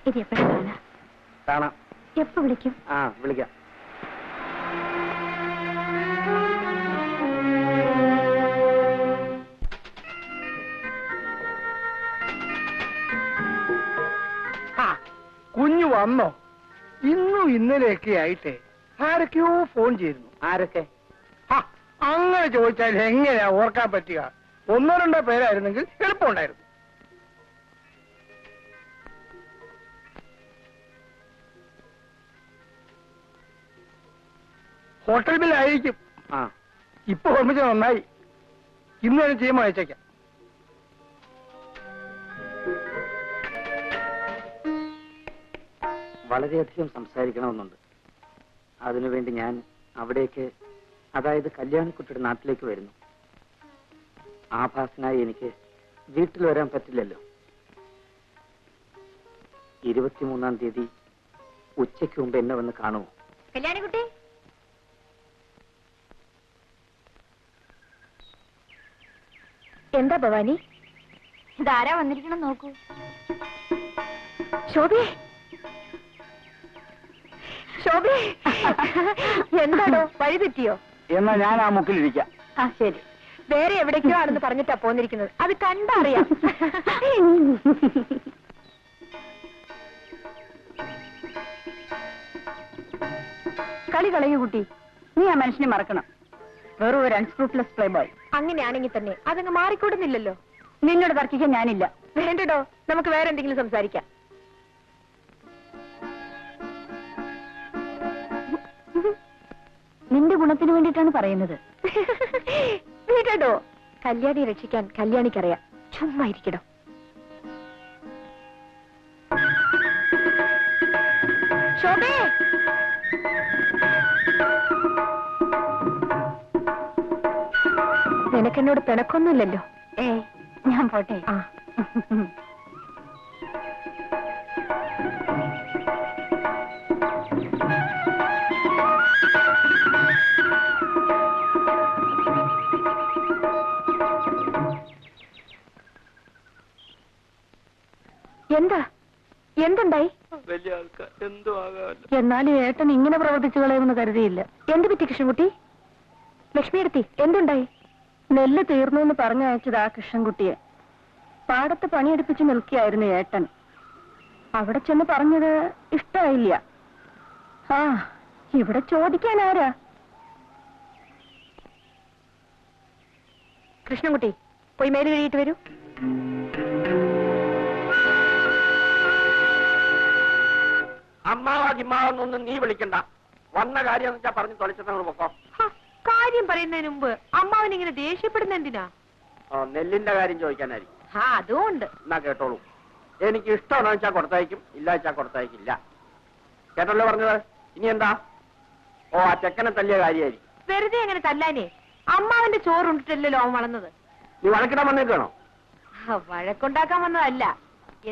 ഇത് എപ്പോഴാണ് കാണാം. എപ്പോ വിളിക്കും? വിളിക്കാം. കുഞ്ഞു വന്നോ? ഇന്നും ഇന്നലെയൊക്കെ ആയിട്ട് ആരൊക്കെയോ ഫോൺ ചെയ്യുന്നു. ആരൊക്കെ? അങ്ങനെ ചോദിച്ചാൽ എങ്ങനെയാ ഓർക്കാൻ പറ്റുക? ഒന്നോ രണ്ടോ പേരായിരുന്നെങ്കിൽ എളുപ്പമുണ്ടായിരുന്നു. ഹോട്ടൽ ബില്ലായിരിക്കും. ഇപ്പൊ ഓർമ്മിച്ച നന്നായി. ഇന്ന് തന്നെ ചെയ്യുമ്പോൾ അയച്ചേക്കാം. വളരെയധികം സംസാരിക്കണമെന്നുണ്ട്. അതിനുവേണ്ടി ഞാൻ അവിടേക്ക്, അതായത് കല്യാണിക്കുട്ടിയുടെ നാട്ടിലേക്ക് വരുന്നു. ആഭാസനായി എനിക്ക് വീട്ടിൽ വരാൻ പറ്റില്ലല്ലോ. 23-ാം തീയതി ഉച്ചയ്ക്ക് മുമ്പ് എന്നെ വന്ന് കാണുമോ? കല്യാണിക്കുട്ടി, എന്താ ഭവാനി? ഇതാരാ വന്നിരിക്കണം നോക്കൂ. ശോഭേ, ശോഭേ, എന്താണോ വഴി തെറ്റിയോ? എന്നാ ഞാൻ ആ മുക്കിലിരിക്കാം. ശരി. വേറെ എവിടേക്കോ ആണെന്ന് പറഞ്ഞിട്ടാ പോന്നിരിക്കുന്നത്. അത് കണ്ടറിയാം. കളി കളയൂ കുട്ടി. നീ ആ മനുഷ്യനെ മറക്കണം. വെറും ഒരു അൺസ്ക്രൂപ്ലെസ് പ്ലേ ബോയ്. അങ്ങനെയാണെങ്കിൽ തന്നെ അതങ്ങ് മാറിക്കൂടുന്നില്ലല്ലോ. നിന്നോട് തർക്കിക്കാൻ ഞാനില്ല. വേണ്ടടോ, നമുക്ക് വേറെ എന്തെങ്കിലും സംസാരിക്കാം. നിന്റെ ഗുണത്തിന് വേണ്ടിയിട്ടാണ് പറയുന്നത്. വീടോ, കല്യാണി രക്ഷിക്കാൻ കല്യാണിക്കറിയാം. ചുമ്മാ ഇരിക്കടോ. ശോഭേ, നിനക്കെന്നോട് പിണക്കൊന്നുമില്ലല്ലോ? ഞാൻ പോട്ടെ. എന്താ? എന്തുണ്ടായി? വലിയ ആൾക്കാർ എന്തോ ആകാമല്ലോ. എന്നാലും ഏട്ടൻ ഇങ്ങനെ പ്രവർത്തിച്ചു കളയുമെന്ന് കരുതിയില്ല. എന്ത് പറ്റി കൃഷ്ണൻകുട്ടി? ലക്ഷ്മിയെടുത്തി, എന്തുണ്ടായി? നെല്ല് തീർന്നു എന്ന് പറഞ്ഞയച്ചത് ആ കൃഷ്ണൻകുട്ടിയെ. പാടത്ത് പണിയെടുപ്പിച്ച് നിൽക്കുകയായിരുന്നു ഏട്ടൻ. അവിടെ ചെന്ന് പറഞ്ഞത് ഇഷ്ടമായില്ല. ഇവിടെ ചോദിക്കാൻ ആരാ? കൃഷ്ണൻകുട്ടി, പോയി മേല് കഴിയിട്ട് വരൂ. അമ്മാവാജിമാവൊന്നും നീ വിളിക്കണ്ട. വന്ന കാര്യം പറഞ്ഞു തൊളിച്ചങ്ങൾ പൊക്കോ. കാര്യം പറയുന്നതിന് മുമ്പ് അമ്മാവൻ ഇങ്ങനെ ദേഷ്യപ്പെടുന്ന എന്തിനാ? നെല്ലിന്റെ കാര്യം ചോദിക്കാനായിരിക്കും. അതുകൊണ്ട് എന്നാ കേട്ടോളൂ. എനിക്ക് ഇഷ്ടമാണെന്ന് വെച്ചാൽ കൊടുത്തയക്കും, ഇല്ല വെച്ചാൽ കൊടുത്തയക്കില്ല. കേട്ടല്ലോ പറഞ്ഞത്. ഇനി എന്താ? ആ ചെക്കനെ തല്ലിയ കാര്യമായിരിക്കും. വെറുതെ അങ്ങനെ തല്ലാനേ. അമ്മാവന്റെ ചോറുണ്ടിട്ടല്ലോ അവൻ വളർന്നത്. നീ വഴക്കിടാൻ വന്നേക്കാണോ? വഴക്കുണ്ടാക്കാൻ വന്നതല്ല.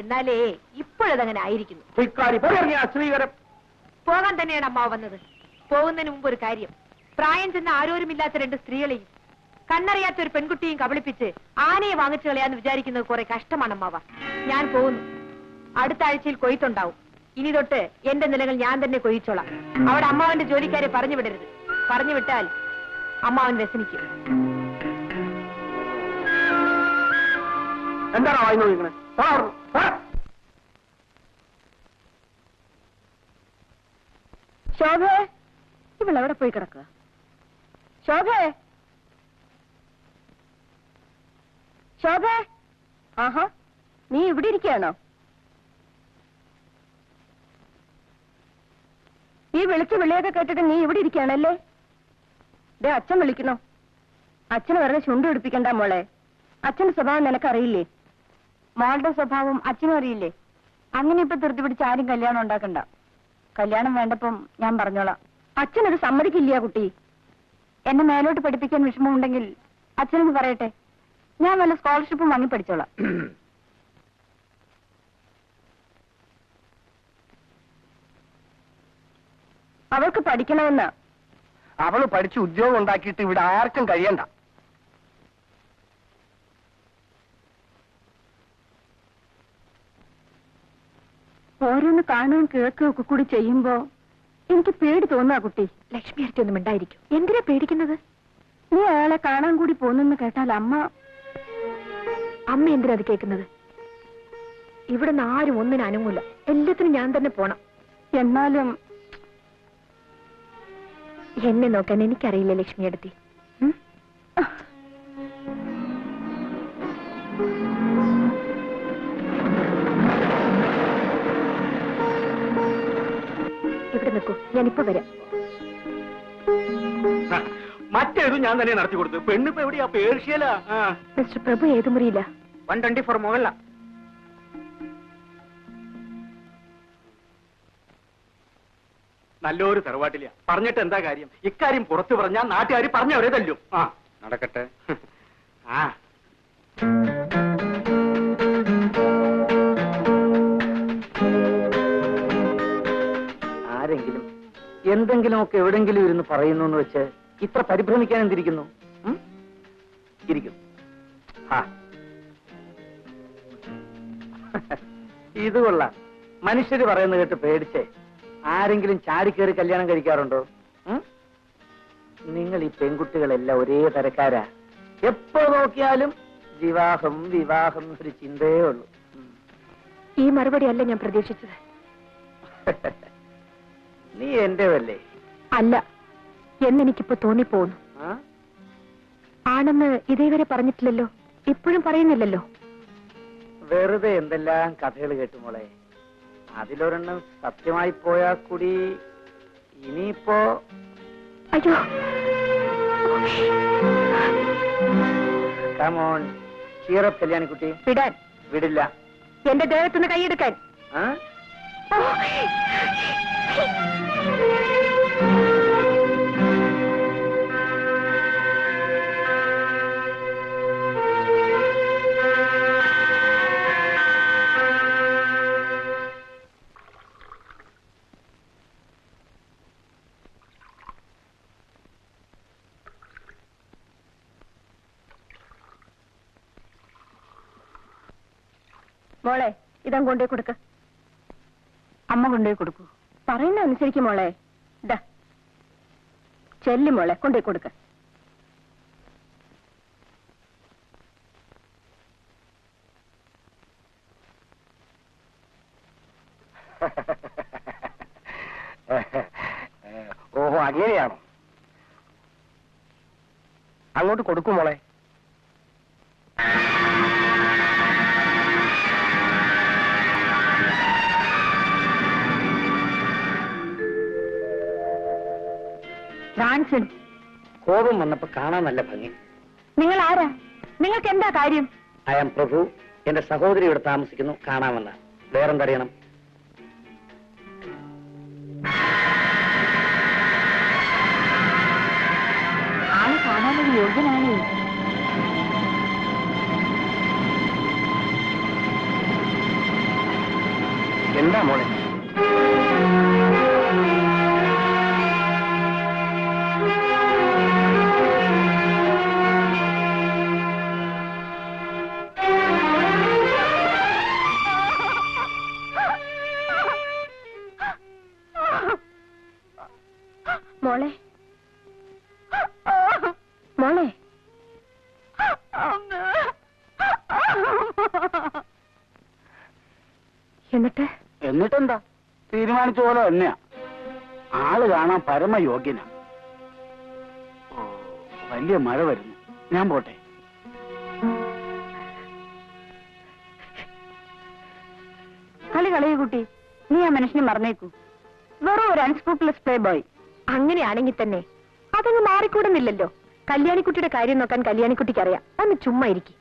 എന്നാലേ ഇപ്പോഴതങ്ങനെ ആയിരിക്കുന്നു. ശ്രീകരം പോകാൻ തന്നെയാണ് അമ്മാവ് വന്നത്. പോകുന്നതിന് മുമ്പ് ഒരു കാര്യം. പ്രായം ചെന്ന ആരോരുമില്ലാത്ത 2 സ്ത്രീകളെയും കണ്ണറിയാത്ത ഒരു പെൺകുട്ടിയും കബളിപ്പിച്ച് ആനയെ വാങ്ങിച്ചു കളയാന്ന് വിചാരിക്കുന്നത് കുറെ കഷ്ടമാണ് അമ്മാവ. ഞാൻ പോകുന്നു. അടുത്ത ആഴ്ചയിൽ കൊയ്ത്തുണ്ടാവും. ഇനി തൊട്ട് എന്റെ നിലകൾ ഞാൻ തന്നെ കൊയ്ച്ചോളാം. അവിടെ അമ്മാവന്റെ ജോലിക്കാരെ പറഞ്ഞു വിടരുത്. പറഞ്ഞു വിട്ടാൽ അമ്മാവൻ വ്യസനിക്കും. എന്താണോ വായി നോക്കിക്കണേ? ശോഭേ, ഇവളെവിടെ പോയി കിടക്കുക? ശോഭേ, ശോഭേ, ആഹാ, നീ ഇവിടെ ഇരിക്കുകയാണോ? ഈ വിളിച്ച് വിളിയൊക്കെ കേട്ടിട്ട് നീ ഇവിടെ ഇരിക്കുകയാണല്ലേ? ദേ അച്ഛൻ വിളിക്കണോ? അച്ഛന് വെറുതെ ചുണ്ട് പിടിപ്പിക്കണ്ട മോളെ. അച്ഛന്റെ സ്വഭാവം നിനക്കറിയില്ലേ? മോളുടെ സ്വഭാവം അച്ഛനും അറിയില്ലേ? അങ്ങനെ ഇപ്പൊ ധൃതി പിടിച്ച് ആരും കല്യാണം ഉണ്ടാക്കണ്ട. കല്യാണം വേണ്ടപ്പം ഞാൻ പറഞ്ഞോളാം. അച്ഛനത് സമ്മതിക്കില്ല കുട്ടി. എന്നെ മേലോട്ട് പഠിപ്പിക്കാൻ വിഷമമുണ്ടെങ്കിൽ അച്ഛനൊന്ന് പറയട്ടെ. ഞാൻ വല്ല സ്കോളർഷിപ്പും വാങ്ങി പഠിച്ചോളാം. അവൾക്ക് പഠിക്കണമെന്ന്. അവള് പഠിച്ച് ഉദ്യോഗം ഉണ്ടാക്കിയിട്ട് ഇവിടെ ആർക്കും കഴിയണ്ട. ഓരോന്ന് കാണുകയും കേൾക്കുകയും ഒക്കെ കൂടി ചെയ്യുമ്പോ എനിക്ക് പേടി തോന്നുക കുട്ടി. ലക്ഷ്മി അടുത്ത് ഒന്നും ഉണ്ടായിരിക്കും. എന്തിനാ പേടിക്കുന്നത്? നീ അയാളെ കാണാൻ കൂടി പോന്നെന്ന് കേട്ടാൽ അമ്മ എന്തിനാ അത് കേൾക്കുന്നത്? ഇവിടെ നിന്ന് ആരും ഒന്നിനും അനങ്ങൂല. എല്ലാത്തിനും ഞാൻ തന്നെ പോണം. എന്നാലും എന്നെ നോക്കാൻ എനിക്കറിയില്ല ലക്ഷ്മി അടുത്തി. ഇവിടെ നിൽക്കൂ, ഞാനിപ്പോ വരാം. മറ്റേതും ഞാൻ തന്നെ നടത്തി കൊടുത്തു. പെണ്ണിപ്പോ എവിടെയാ? പേർഷ്യല. മിസ്റ്റർ പ്രഭു ഏത് മുറിയില്ല? 124 മുകളില. നല്ലൊരു തറവാട്ടില്ല. പറഞ്ഞിട്ട് എന്താ കാര്യം? ഇക്കാര്യം പുറത്തു പറഞ്ഞാൽ നാട്ടുകാർ പറഞ്ഞവരെ തല്ലും. ആ നടക്കട്ടെ. ആ ആരെങ്കിലും എന്തെങ്കിലുമൊക്കെ എവിടെങ്കിലും ഇരുന്ന് പറയുന്നു എന്ന് വെച്ച് ഇത്ര പരിഭ്രമിക്കാൻ എന്തിരിക്കുന്നു? ഇരിക്കും. ഇത് കൊള്ളാം. മനുഷ്യര് പറയുന്നത് കേട്ട് പേടിച്ചേ ആരെങ്കിലും ചാടിക്കേറി കല്യാണം കഴിക്കാറുണ്ടോ? നിങ്ങൾ ഈ പെൺകുട്ടികളെല്ലാം ഒരേ തരക്കാരാ. എപ്പോ നോക്കിയാലും വിവാഹം വിവാഹം ഒരു ചിന്തയേ ഉള്ളൂ. ഈ മറുപടി അല്ല ഞാൻ പ്രതീക്ഷിച്ചത്. നീ എന്റേതല്ലേ? അല്ല എന്നെനിക്കിപ്പോ തോന്നിപ്പോന്നു. ആണെന്ന് ഇതേവരെ പറഞ്ഞിട്ടില്ലല്ലോ, ഇപ്പോഴും പറയുന്നില്ലല്ലോ. വെറുതെ എന്തെല്ലാം കഥകൾ കേട്ടു മോളെ. അതിലൊരെണ്ണം സത്യമായി പോയാൽ കൂടി ഇനിയിപ്പോ അയ്യോ. കമോൺ ചീറപ്പ് കല്യാണിക്കുട്ടി. വിടാൻ. വിടില്ല. എന്റെ ദേഹത്തുനിന്ന് കൈയെടുക്കാൻ. മോളെ ഇതം കൊണ്ടേ കൊടുക്ക. അമ്മ കൊണ്ടേ കൊടുക്കൂ. പറയുന്ന അനുസരിക്കും മോളെ. ഇതാ ചെല്ലി മോളെ കൊണ്ടേ കൊടുക്ക. ഓഹോ, അങ്ങനെയാണോ? അങ്ങോട്ട് കൊടുക്കും മോളെ. ഫ്രാൻസിൻ, കോപം വന്നപ്പോ കാണാൻ നല്ല ഭംഗി. നിങ്ങൾ ആരാ? നിങ്ങൾക്ക് എന്താ കാര്യം? ഐ ആം പ്രഭു. എന്റെ സഹോദരി ഇവിടെ താമസിക്കുന്നു. കാണാമെന്ന. വേറെന്തറിയണം? ആള് കാണാനൊരു യോഗ്യനാണേ. എന്താ മോളെ? മോളെ മോളെ എന്നിട്ടെന്താ? തീരുമാനിച്ച പോലെ തന്നെയാ. ആള് കാണാൻ പരമയോഗ്യനാ. വലിയ മഴ വരുന്നു. ഞാൻ പോട്ടെ. കളയൂ കുട്ടി. നീ ആ മനുഷ്യനെ മറന്നേക്കൂ. വെറും ഒരു അൺസ്ക്രൂപ്ലെസ് പ്ലേ ബോയ്. അങ്ങനെയാണെങ്കിൽ തന്നെ അതങ്ങ് മാറിക്കൂടുന്നില്ലല്ലോ. കല്യാണിക്കുട്ടിയുടെ കാര്യം നോക്കാൻ കല്യാണിക്കുട്ടിക്ക് അറിയാം. ഒന്ന് ചുമ്മാ ഇരിക്കും.